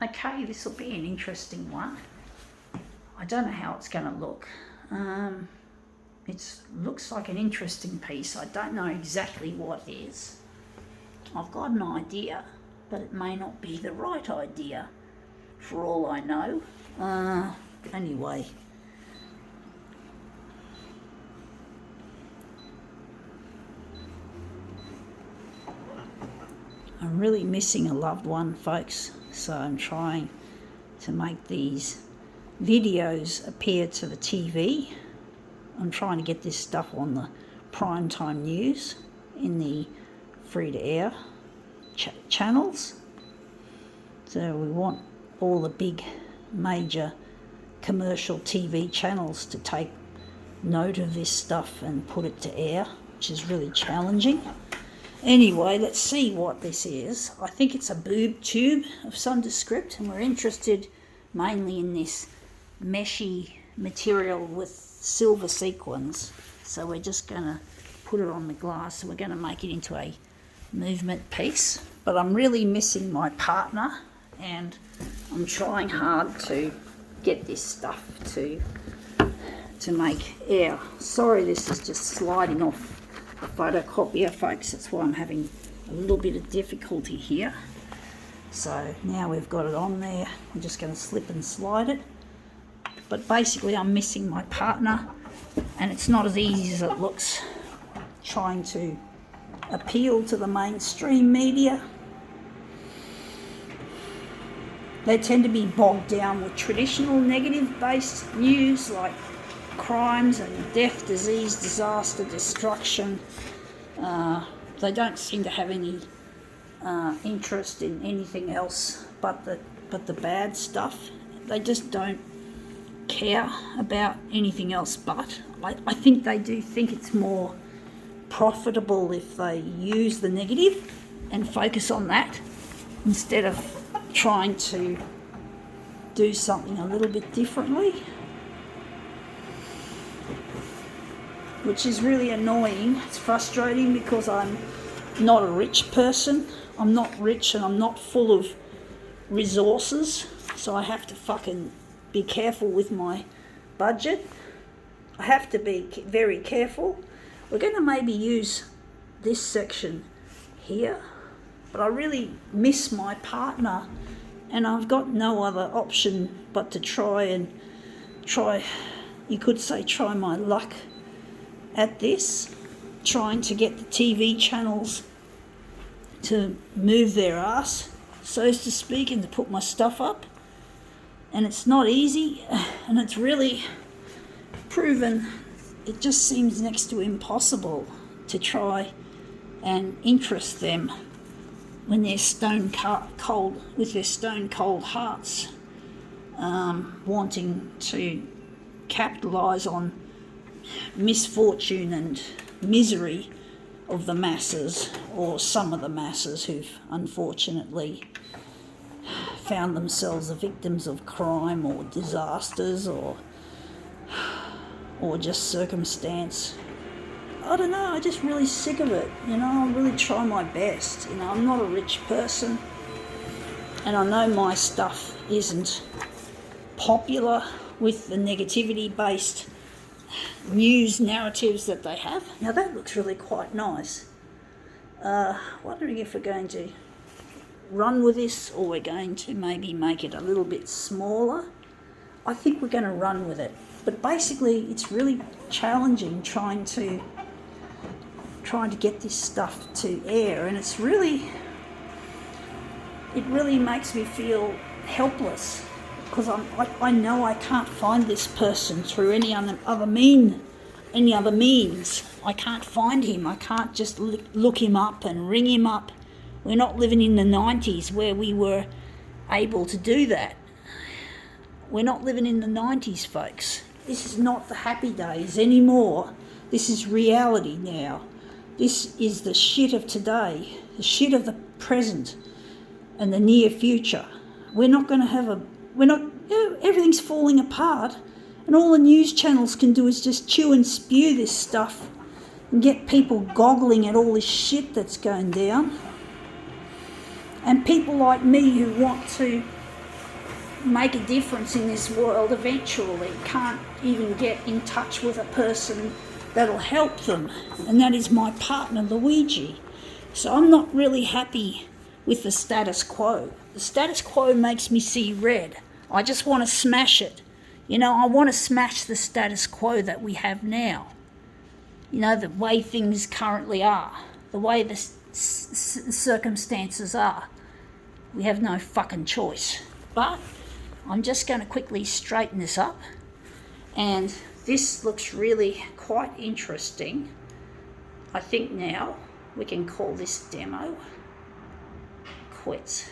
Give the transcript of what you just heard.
Okay, this will be an interesting one. I don't know how it's going to look. It looks like an interesting piece. I don't know exactly what it is. I've got an idea, but it may not be the right idea for all I know. Anyway. I'm really missing a loved one, folks, so I'm trying to make these videos appear to the TV. I'm trying to get this stuff on the primetime news in the free-to-air channels. So we want all the big major commercial TV channels to take note of this stuff and put it to air, which is really challenging. Anyway, let's see what this is. I think it's a boob tube of some descript, and we're interested mainly in this meshy material with silver sequins. So we're just going to put it on the glass, and we're going to make it into a movement piece. But I'm really missing my partner, and I'm trying hard to get this stuff to make air. Sorry, this is just sliding off the photocopier, folks. That's why I'm having a little bit of difficulty here. So now we've got it on there, I'm just going to slip and slide it. But basically I'm missing my partner, and it's not as easy as it looks trying to appeal to the mainstream media. They tend to be bogged down with traditional negative-based news like crimes and death, disease, disaster, destruction. They don't seem to have any interest in anything else but the bad stuff. They just don't care about anything else but. I think they do think it's more profitable if they use the negative and focus on that instead of trying to do something a little bit differently, which is really annoying. It's frustrating because I'm not a rich person. I'm not rich and I'm not full of resources, so I have to fucking be careful with my budget. I have to be very careful. We're going to maybe use this section here, but I really miss my partner, and I've got no other option but to try, you could say, try my luck at this, trying to get the TV channels to move their ass, so to speak, and to put my stuff up. And it's not easy, and it's really proven, it just seems next to impossible to try and interest them when they're stone cold, with their stone cold hearts, wanting to capitalise on misfortune and misery of the masses, or some of the masses who've unfortunately found themselves the victims of crime or disasters or just circumstance. I don't know, I'm just really sick of it, I really try my best. I'm not a rich person, and I know my stuff isn't popular with the negativity based news narratives that they have. Now that looks really quite nice. Wondering if we're going to run with this, or we're going to maybe make it a little bit smaller. I think we're going to run with it, but basically it's really challenging trying to get this stuff to air, and it really makes me feel helpless, because I know I can't find this person through any other means. I can't find him. I can't just look him up and ring him up. We're not living in the 90s where we were able to do that. We're not living in the 90s, folks. This is not the happy days anymore. This is reality now. This is the shit of today, the shit of the present and the near future. We're not going to have everything's falling apart, and all the news channels can do is just chew and spew this stuff and get people goggling at all this shit that's going down. And people like me who want to make a difference in this world eventually can't even get in touch with a person that'll help them, and that is my partner Luigi. So I'm not really happy with the status quo. The status quo makes me see red. I just want to smash it. You know, I want to smash the status quo that we have now. You know, the way things currently are, the way the circumstances are. We have no fucking choice. But I'm just going to quickly straighten this up. And this looks really quite interesting. I think now we can call this demo quits.